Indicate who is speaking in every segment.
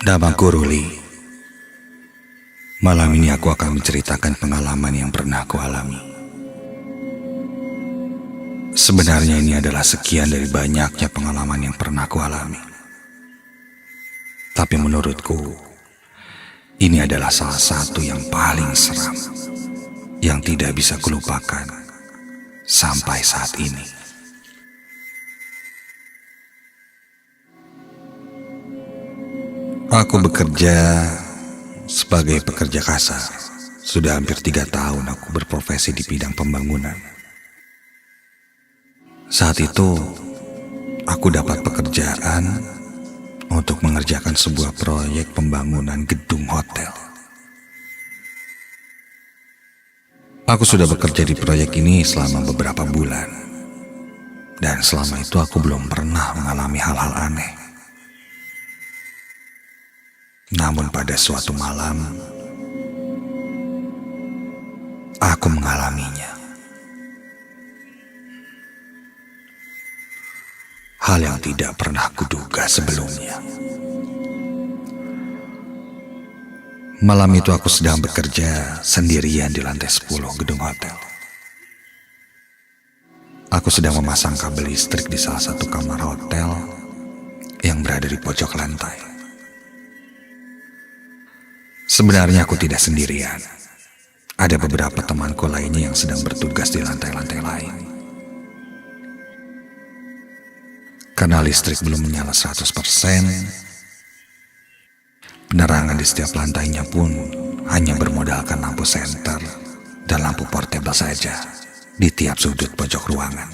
Speaker 1: Namaku Ruli. Malam ini aku akan menceritakan pengalaman yang pernah aku alami. Sebenarnya ini adalah sekian dari banyaknya pengalaman yang pernah aku alami. Tapi menurutku, ini adalah salah satu yang paling seram, yang tidak bisa kulupakan sampai saat ini. Aku bekerja sebagai pekerja kasar. Sudah hampir 3 tahun aku berprofesi di bidang pembangunan. Saat itu, aku dapat pekerjaan untuk mengerjakan sebuah proyek pembangunan gedung hotel. Aku sudah bekerja di proyek ini selama beberapa bulan. Dan selama itu aku belum pernah mengalami hal-hal aneh. Namun pada suatu malam, aku mengalaminya. Hal yang tidak pernah kuduga sebelumnya. Malam itu aku sedang bekerja sendirian di lantai 10 gedung hotel. Aku sedang memasang kabel listrik di salah satu kamar hotel yang berada di pojok lantai. Sebenarnya aku tidak sendirian. Ada beberapa temanku lainnya yang sedang bertugas di lantai-lantai lain. Karena listrik belum menyala 100%, penerangan di setiap lantainya pun hanya bermodalkan lampu senter dan lampu portable saja di tiap sudut pojok ruangan.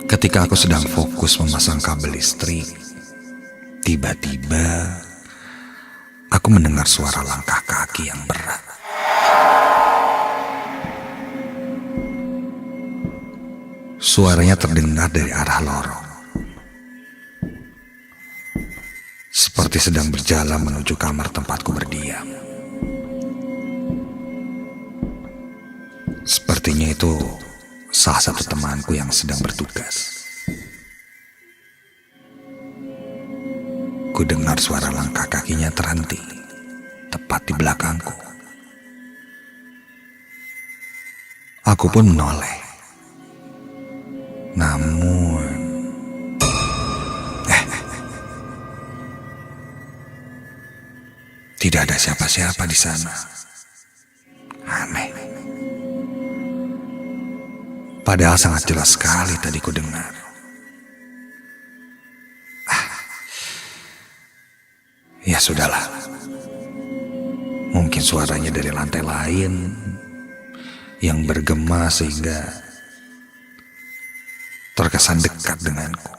Speaker 1: Ketika aku sedang fokus memasang kabel listrik, tiba-tiba aku mendengar suara langkah kaki yang berat. Suaranya terdengar dari arah lorong, seperti sedang berjalan menuju kamar tempatku berdiam. Sepertinya itu salah satu temanku yang sedang bertugas. Ku dengar suara langkah kakinya terhenti tepat di belakangku. Aku pun menoleh. Namun, tidak ada siapa-siapa di sana. Aneh. Padahal sangat jelas sekali tadi ku dengar. Ya sudahlah. Mungkin suaranya dari lantai lain yang bergema sehingga terkesan dekat denganku.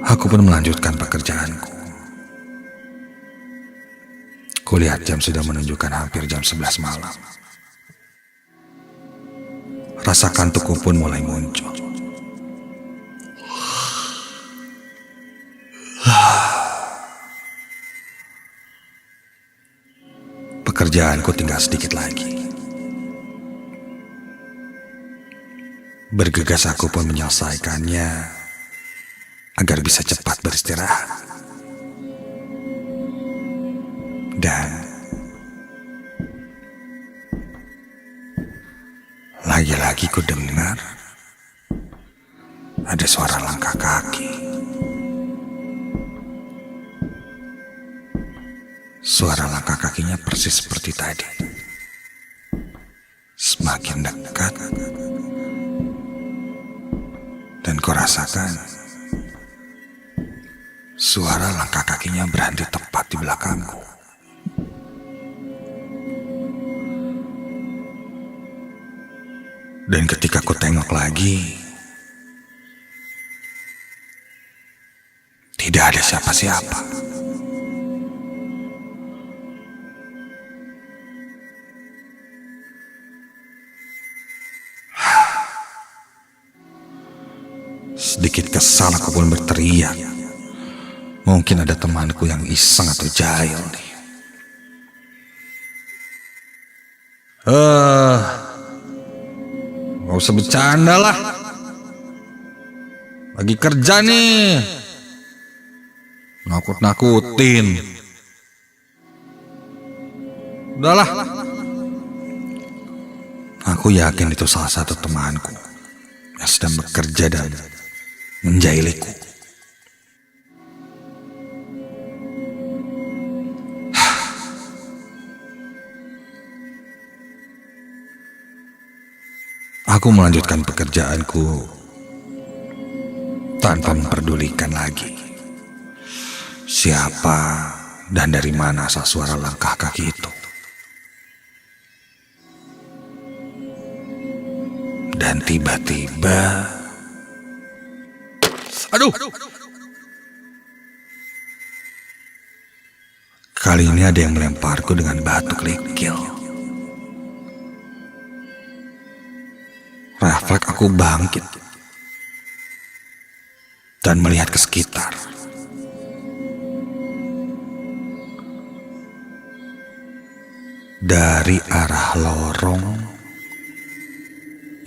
Speaker 1: Aku pun melanjutkan pekerjaanku. Kulihat jam sudah menunjukkan hampir jam 11 malam. Rasa kantukku pun mulai muncul. Pekerjaanku tinggal sedikit lagi. Bergegas aku pun menyelesaikannya agar bisa cepat beristirahat. Dan lagi-lagi ku dengar ada suara langkah kaki. Suara langkah kakinya persis seperti tadi. Semakin dekat, dan ku rasakan suara langkah kakinya berhenti tepat di belakangku. Dan ketika ku tengok lagi, tidak ada siapa-siapa. Sedikit kesal aku pun berteriak. Mungkin ada temanku yang iseng atau jahil nih. Gak usah bercanda lah. Lagi kerja nih. Nakut-nakutin. Udahlah. Aku yakin itu salah satu temanku yang sedang bekerja dan menjailiku. Aku melanjutkan pekerjaanku tanpa memperdulikan lagi siapa dan dari mana asal suara langkah kaki itu. Dan tiba-tiba, aduh! Kali ini ada yang melemparku dengan batu kerikil. Refleks aku bangkit dan melihat ke sekitar. Dari arah lorong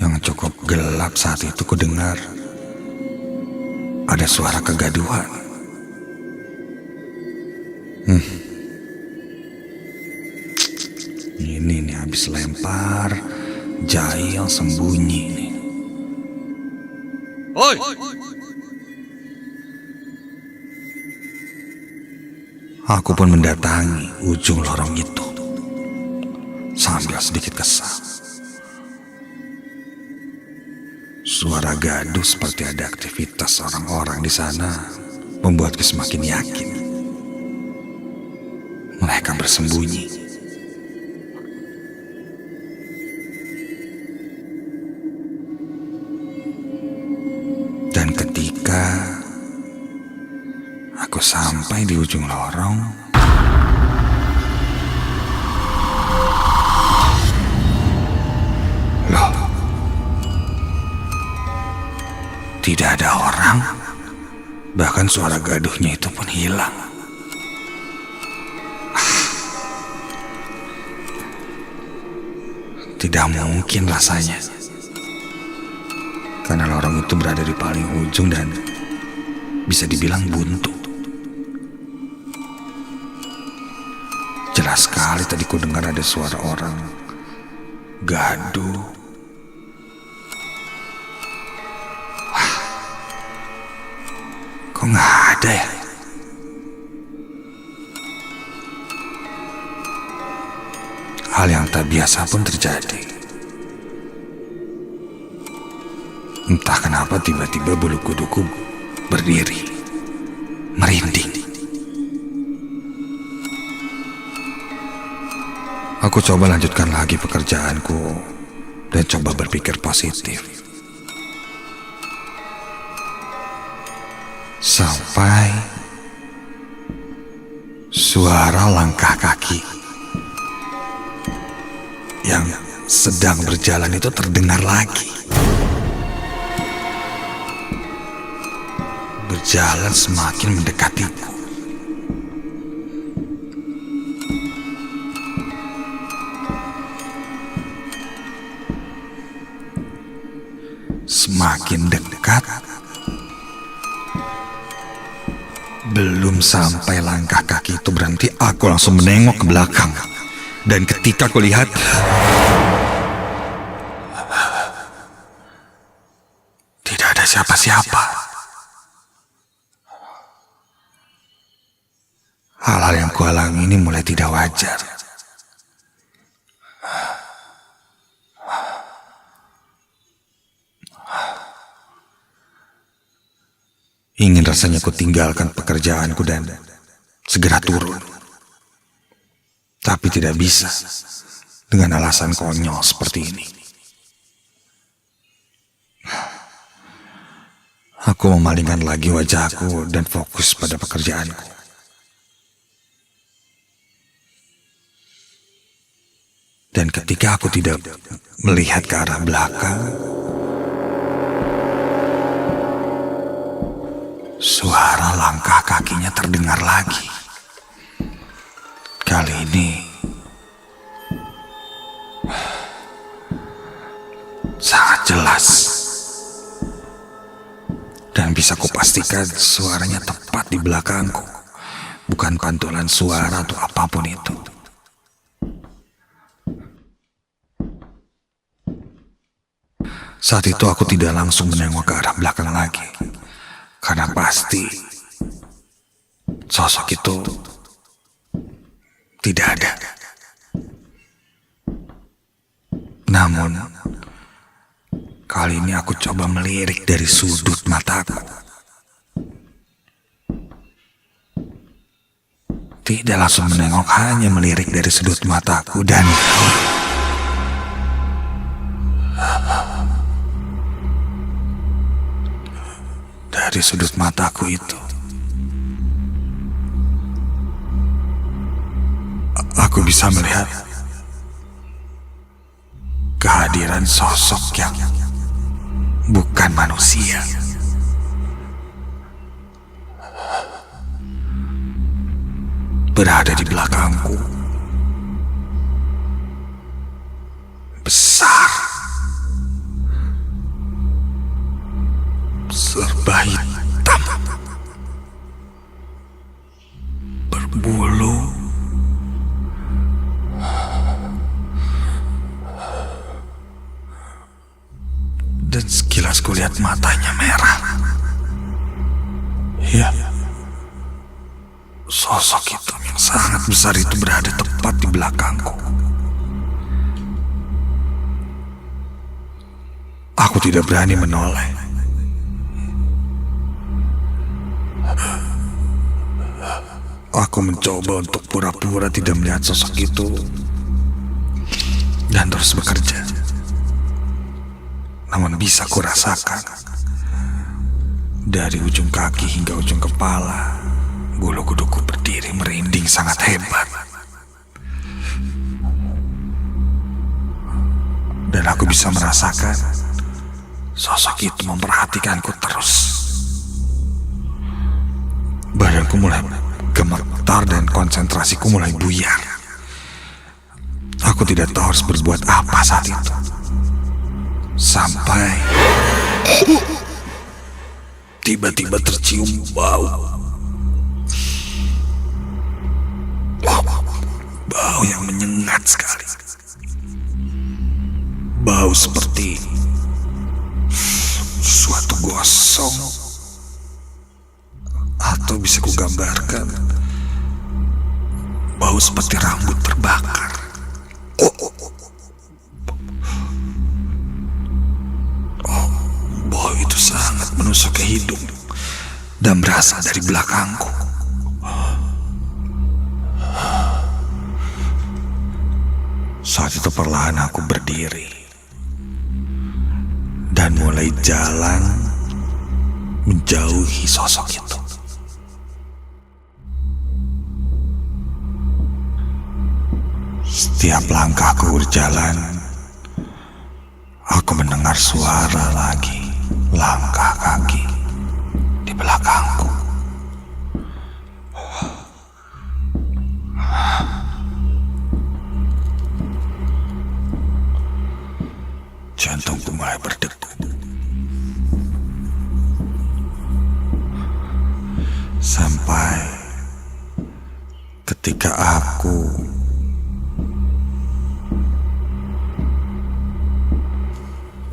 Speaker 1: yang cukup gelap saat itu kudengar ada suara kegaduhan. Ini nih habis lempar, jahil sembunyi nih. Oi! Aku pun mendatangi ujung lorong itu sambil sedikit kesal. Suara gaduh seperti ada aktivitas orang-orang di sana membuatku semakin yakin mereka bersembunyi. Dan ketika aku sampai di ujung lorong, loh, tidak ada orang. Bahkan suara gaduhnya itu pun hilang. Tidak mungkin rasanya, karena lorong itu berada di paling ujung dan bisa dibilang buntu. Jelas sekali tadi ku dengar ada suara orang gaduh. Wah, kok nggak ada ya? Hal yang tak biasa pun terjadi. Entah kenapa tiba-tiba bulu kuduku berdiri, merinding. Aku coba lanjutkan lagi pekerjaanku dan coba berpikir positif. Sampai suara langkah kaki yang sedang berjalan itu terdengar lagi. Berjalan semakin mendekatiku. Semakin dekat. Belum sampai langkah kaki itu berhenti, aku langsung menengok ke belakang. Dan ketika aku lihat, tidak ada siapa-siapa. Hal-hal yang kualami ini mulai tidak wajar. Ingin rasanya ku tinggalkan pekerjaanku dan segera turun. Tapi tidak bisa dengan alasan konyol seperti ini. Aku memalingkan lagi wajahku dan fokus pada pekerjaanku. Dan ketika aku tidak melihat ke arah belakang, suara langkah kakinya terdengar lagi. Kali ini sangat jelas Dan bisa kupastikan suaranya tepat di belakangku, bukan pantulan suara atau apapun itu. Saat itu aku tidak langsung menengok ke arah belakang lagi, karena pasti sosok itu tidak ada. Namun, kali ini aku coba melirik dari sudut mataku. Tidak langsung menengok, hanya melirik dari sudut mataku, dan dari sudut mataku itu, aku bisa melihat kehadiran sosok yang bukan manusia. Berada di belakangku. Besar. Serba hitam. Berbulu. Dan sekilas kulihat matanya merah. Ya, sosok hitam yang sangat besar itu berada tepat di belakangku. Aku tidak berani menoleh. Aku mencoba untuk pura-pura tidak melihat sosok itu dan terus bekerja. Namun bisa kurasakan dari ujung kaki hingga ujung kepala, bulu kuduku berdiri merinding sangat hebat. Dan aku bisa merasakan sosok itu memperhatikanku terus. Badanku mulai gemetar dan konsentrasiku mulai buyar. Aku tidak tahu harus berbuat apa saat itu. Sampai tiba-tiba tercium bau. Bau yang menyengat sekali. Bau seperti suatu gosong. Atau bisa kugambarkan bau seperti rambut terbakar. Bau itu sangat menusuk ke hidung dan berasal dari belakangku. Saat itu perlahan aku berdiri dan mulai jalan menjauhi sosok itu. Setiap langkahku berjalan, aku mendengar suara lagi, langkah kaki di belakangku. Jantungku mulai berdegup. Sampai ketika aku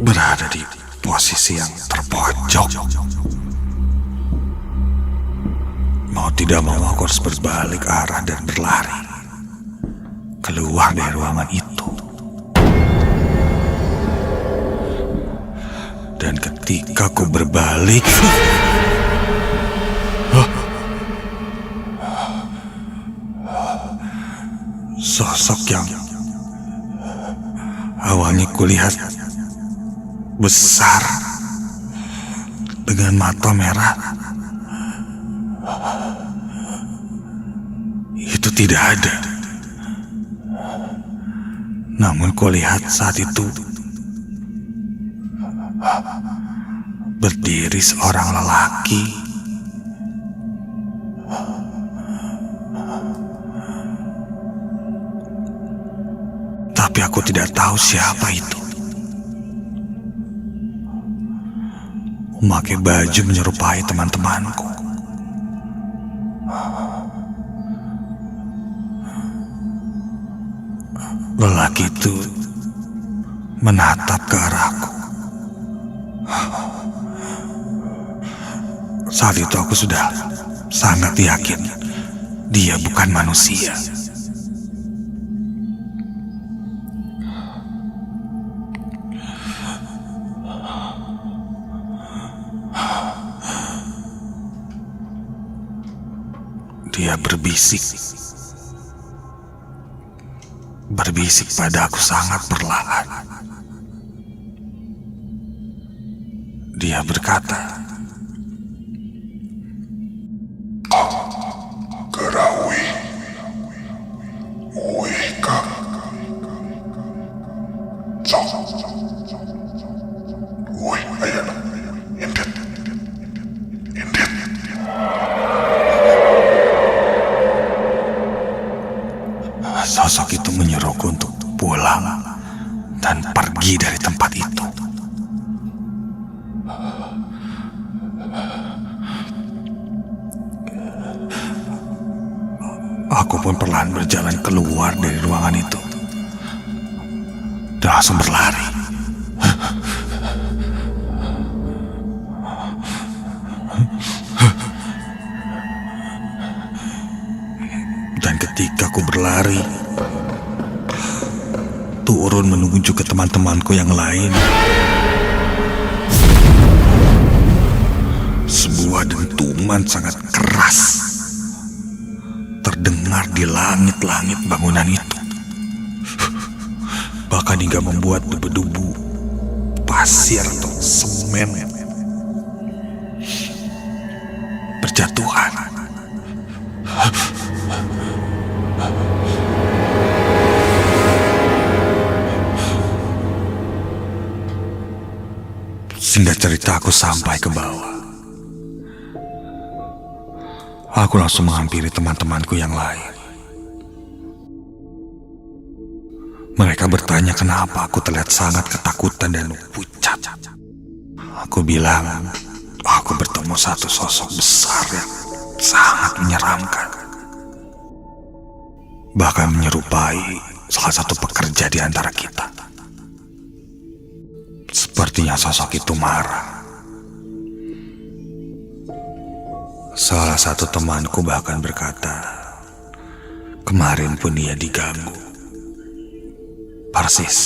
Speaker 1: berada di posisi yang terpojok. Mau tidak mau aku harus berbalik arah dan berlari keluar dari ruangan itu. Dan ketika aku berbalik, sosok yang awalnya kulihat besar dengan mata merah itu tidak ada. Namun kulihat saat itu berdiri seorang lelaki. Tapi aku tidak tahu siapa itu. memakai baju menyerupai teman-temanku. Lelaki itu menatap ke arahku. Saat itu aku sudah sangat yakin dia bukan manusia. Dia berbisik padaku sangat perlahan. Dia berkata,
Speaker 2: Karawi, Wika, Wih, ayana, indet.
Speaker 1: Sosok itu menyuruhku untuk pulang dan pergi dari tempat itu. Aku pun perlahan berjalan keluar dari ruangan itu dan langsung berlari. Dan ketika aku berlari turun menuju ke teman-temanku yang lain, sebuah dentuman sangat keras terdengar di langit-langit bangunan itu. Bahkan hingga membuat debu-debu pasir atau semen berjatuhan. Sehingga ceritaku sampai ke bawah. Aku langsung menghampiri teman-temanku yang lain. Mereka bertanya kenapa aku terlihat sangat ketakutan dan pucat. Aku bilang, aku bertemu satu sosok besar yang sangat menyeramkan. Bahkan menyerupai salah satu pekerja di antara kita. Sepertinya sosok itu marah. Salah satu temanku bahkan berkata, kemarin pun dia diganggu. Persis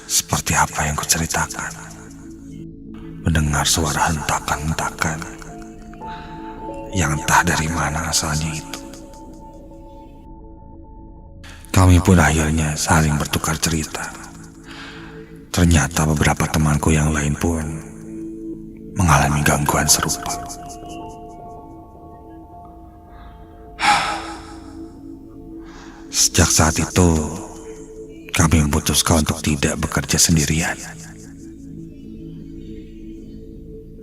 Speaker 1: seperti apa yang kuceritakan. Mendengar suara hentakan-hentakan yang entah dari mana asalnya itu. Kami pun akhirnya saling bertukar cerita. Ternyata beberapa temanku yang lain pun mengalami gangguan serupa. Sejak saat itu, kami memutuskan untuk tidak bekerja sendirian.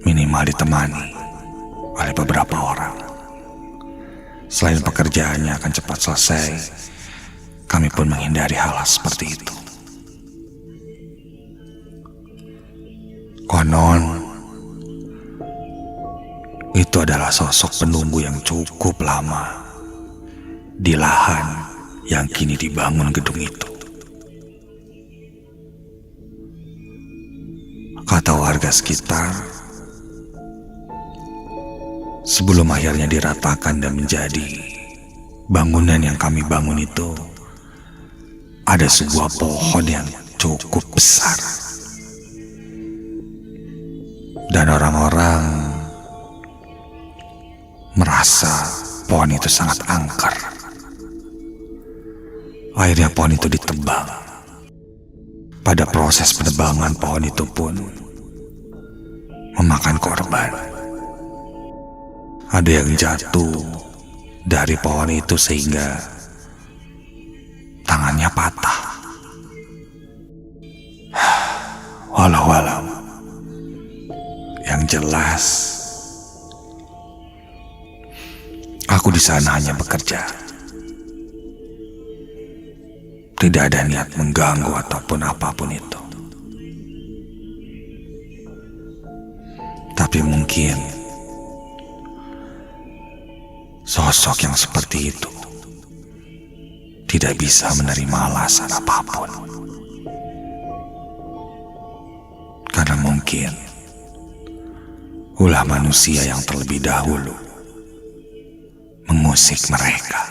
Speaker 1: Minimal ditemani oleh beberapa orang. Selain pekerjaannya akan cepat selesai, kami pun menghindari hal seperti itu. Konon, itu adalah sosok penunggu yang cukup lama di lahan yang kini dibangun gedung itu. Kata warga sekitar, sebelum akhirnya diratakan dan menjadi bangunan yang kami bangun itu, ada sebuah pohon yang cukup besar. Dan orang-orang merasa pohon itu sangat angker. Akhirnya pohon itu ditebang. Pada proses penebangan pohon itu pun memakan korban. Ada yang jatuh dari pohon itu sehingga tangannya patah. Walau yang jelas, aku di sana hanya bekerja. Tidak ada niat mengganggu ataupun apapun itu. Tapi mungkin sosok yang seperti itu tidak bisa menerima alasan apapun. Karena mungkin ulah manusia yang terlebih dahulu mengusik mereka.